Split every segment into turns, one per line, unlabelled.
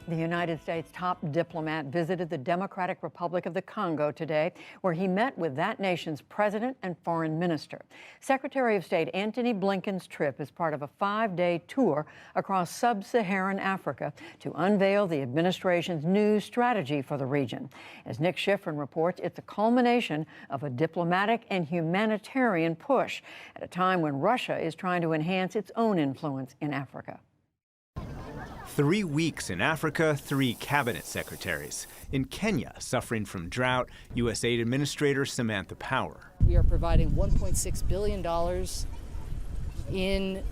The United States top diplomat visited the Democratic Republic of the Congo today, where he met with that nation's president and foreign minister. Secretary of State Antony Blinken's trip is part of a 5-day tour across sub-Saharan Africa to unveil the administration's new strategy for the region. As Nick Schifrin reports, it's a culmination of a diplomatic and humanitarian push at a time when Russia is trying to enhance its own influence in Africa.
3 weeks in Africa, 3 cabinet secretaries. In Kenya, suffering from drought, U.S. Aid Administrator Samantha Power.
We are providing $1.6 billion in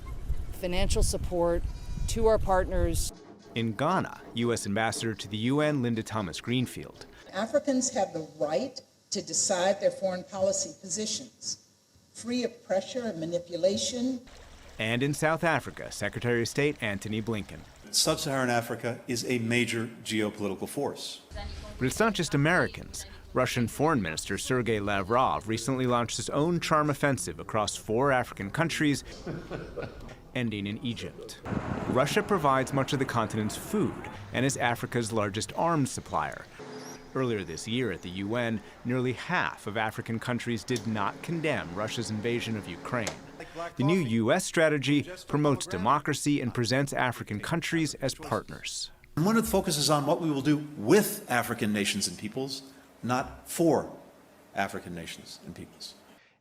financial support to our partners.
In Ghana, U.S. Ambassador to the UN Linda Thomas-Greenfield.
Africans have the right to decide their foreign policy positions, free of pressure and manipulation.
And in South Africa, Secretary of State Antony Blinken.
Sub-Saharan Africa is a major geopolitical force.
But it's not just Americans. Russian Foreign Minister Sergei Lavrov recently launched his own charm offensive across 4 African countries, ending in Egypt. Russia provides much of the continent's food and is Africa's largest arms supplier. Earlier this year at the UN, nearly half of African countries did not condemn Russia's invasion of Ukraine. The new U.S. strategy promotes democracy and presents African countries as partners.
And one of the focuses on what we will do with African nations and peoples, not for African nations and peoples.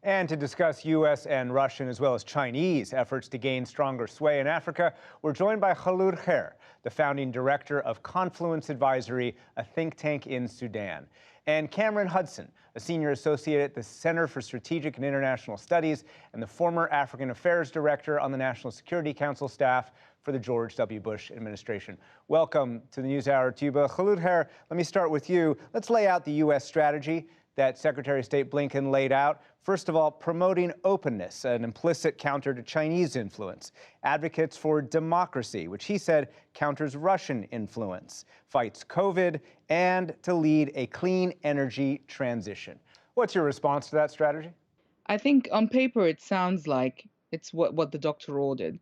And to discuss U.S. and Russian as well as Chinese efforts to gain stronger sway in Africa, we're joined by Khulod Khair, the founding director of Confluence Advisory, a think tank in Sudan, and Cameron Hudson, a senior associate at the Center for Strategic and International Studies and the former African Affairs Director on the National Security Council staff for the George W. Bush administration. Welcome to the NewsHour, Tuba. Khulod Khair, let me start with you. Let's lay out the U.S. strategy that Secretary of State Blinken laid out. First of all, promoting openness, an implicit counter to Chinese influence. Advocates for democracy, which he said counters Russian influence. Fights COVID, and to lead a clean energy transition. What's your response to that strategy?
I think on paper it sounds like it's what the doctor ordered.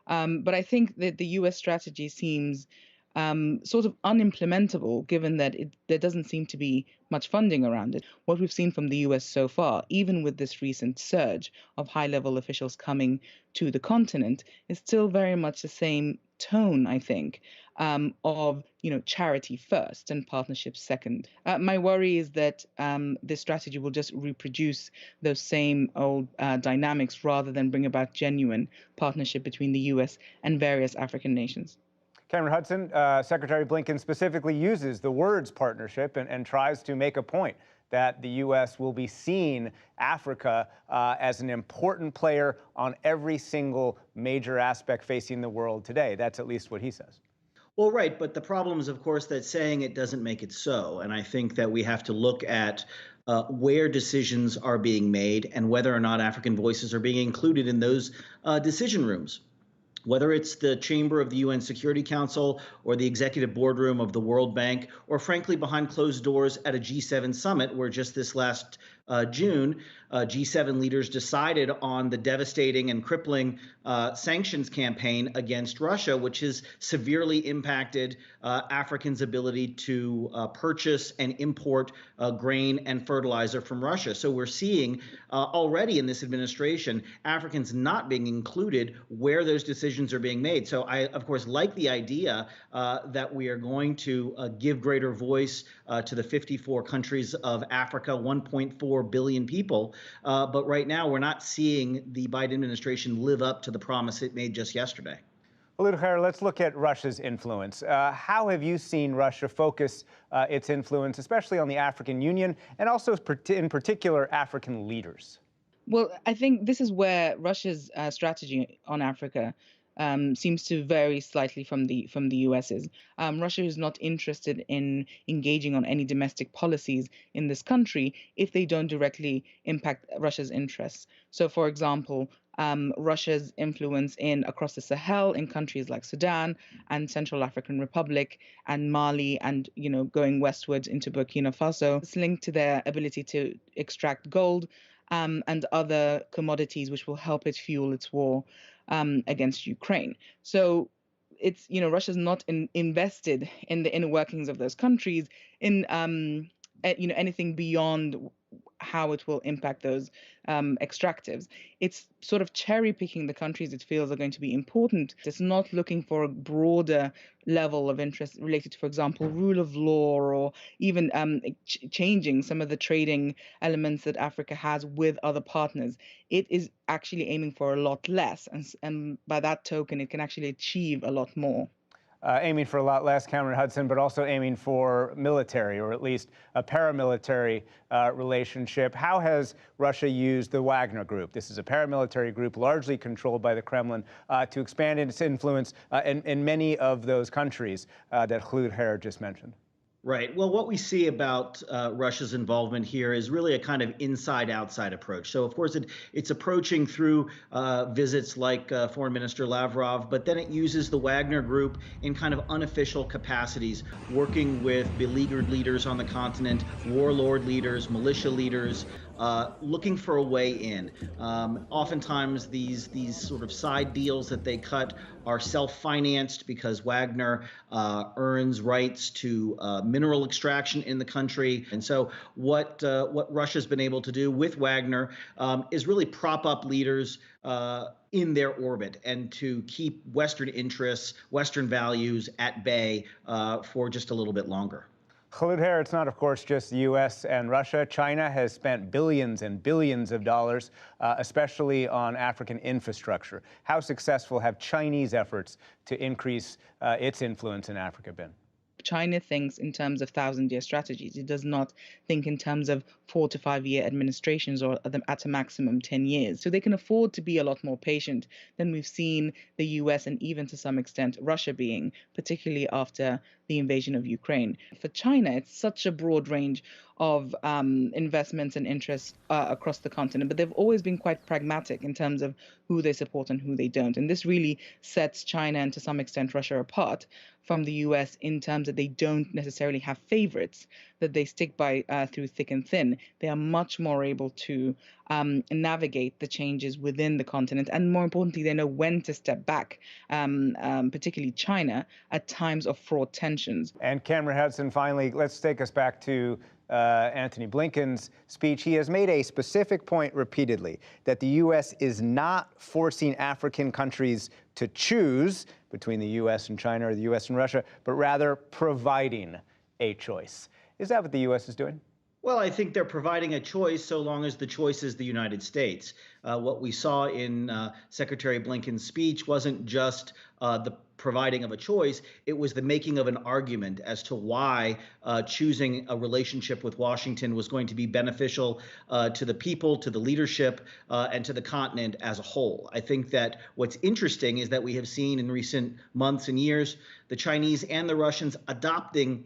But I think that the U.S. strategy seems sort of unimplementable, given that there doesn't seem to be much funding around it. What we've seen from the U.S. so far, even with this recent surge of high-level officials coming to the continent, is still very much the same tone, I think, of charity first and partnership second. My worry is that this strategy will just reproduce those same old dynamics rather than bring about genuine partnership between the U.S. and various African nations.
Cameron Hudson, Secretary Blinken specifically uses the words partnership and tries to make a point that the U.S. will be seeing Africa as an important player on every single major aspect facing the world today. That's at least what he says.
Well, right. But the problem is, of course, that saying it doesn't make it so. And I think that we have to look at where decisions are being made and whether or not African voices are being included in those decision rooms. Whether it's the chamber of the UN Security Council or the executive boardroom of the World Bank, or frankly behind closed doors at a G7 summit where just this last June, G7 leaders decided on the devastating and crippling sanctions campaign against Russia, which has severely impacted Africans' ability to purchase and import grain and fertilizer from Russia. So we're seeing already in this administration, Africans not being included where those decisions are being made. So I, of course, like the idea that we are going to give greater voice to the 54 countries of Africa, 1.4 billion people. But right now, we're not seeing the Biden administration live up to the promise it made just yesterday.
Khulod Khair, let's look at Russia's influence. How have you seen Russia focus its influence, especially on the African Union and also in particular African leaders?
Well, I think this is where Russia's strategy on Africa seems to vary slightly from the US's. Russia is not interested in engaging on any domestic policies in this country if they don't directly impact Russia's interests. So, for example, Russia's influence across the Sahel in countries like Sudan and Central African Republic and Mali and, going westwards into Burkina Faso. It's linked to their ability to extract gold and other commodities which will help it fuel its war against Ukraine. So it's, Russia's not invested in the inner workings of those countries in anything beyond how it will impact those extractives. It's sort of cherry picking the countries it feels are going to be important. It's not looking for a broader level of interest related to, for example, rule of law, or even changing some of the trading elements that Africa has with other partners. It is actually aiming for a lot less, and by that token, it can actually achieve a lot more.
Aiming for a lot less, Cameron Hudson, but also aiming for military, or at least a paramilitary relationship. How has Russia used the Wagner Group? This is a paramilitary group largely controlled by the Kremlin to expand its influence in many of those countries that Khulud Khair just mentioned.
Right. Well, what we see about Russia's involvement here is really a kind of inside-outside approach. So, of course, it's approaching through visits like Foreign Minister Lavrov, but then it uses the Wagner Group in kind of unofficial capacities, working with beleaguered leaders on the continent, warlord leaders, militia leaders, looking for a way in. Oftentimes, these sort of side deals that they cut are self-financed because Wagner earns rights to mineral extraction in the country. And so what Russia's been able to do with Wagner is really prop up leaders in their orbit and to keep Western interests, Western values at bay for just a little bit longer.
Khulud Khair, it's not, of course, just the U.S. and Russia. China has spent billions and billions of dollars, especially on African infrastructure. How successful have Chinese efforts to increase its influence in Africa been?
China thinks in terms of 1,000-year strategies. It does not think in terms of 4 to 5 year administrations, or at a maximum 10 years. So they can afford to be a lot more patient than we've seen the US and even to some extent Russia being, particularly after the invasion of Ukraine. For China, it's such a broad range of investments and interests across the continent, but they've always been quite pragmatic in terms of who they support and who they don't. And this really sets China and to some extent Russia apart from the US in terms that they don't necessarily have favorites that they stick by through thick and thin. They are much more able to navigate the changes within the continent, and more importantly, they know when to step back, particularly China, at times of fraught tensions.
And Cameron Hudson, finally, let's take us back to Antony Blinken's speech. He has made a specific point repeatedly that the U.S. is not forcing African countries to choose between the U.S. and China or the U.S. and Russia, but rather providing a choice. Is that what the U.S. is doing?
Well, I think they're providing a choice so long as the choice is the United States. What we saw in Secretary Blinken's speech wasn't just the providing of a choice, it was the making of an argument as to why choosing a relationship with Washington was going to be beneficial to the people, to the leadership, and to the continent as a whole. I think that what's interesting is that we have seen in recent months and years the Chinese and the Russians adopting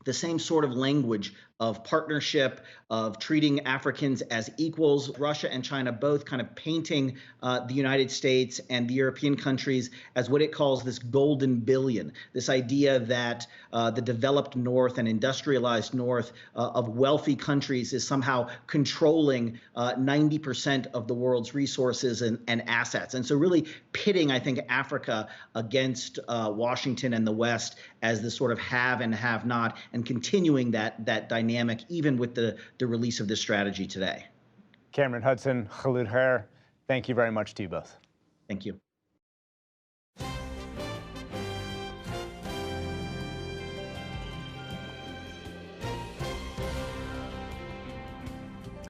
the same sort of language of partnership, of treating Africans as equals. Russia and China both kind of painting the United States and the European countries as what it calls this golden billion, this idea that the developed North and industrialized North of wealthy countries is somehow controlling 90% of the world's resources and assets. And so really pitting, I think, Africa against Washington and the West as this sort of have and have not, and continuing that dynamic even with the release of this strategy today.
Cameron Hudson, Khulud Khair, thank you very much to you both.
Thank you.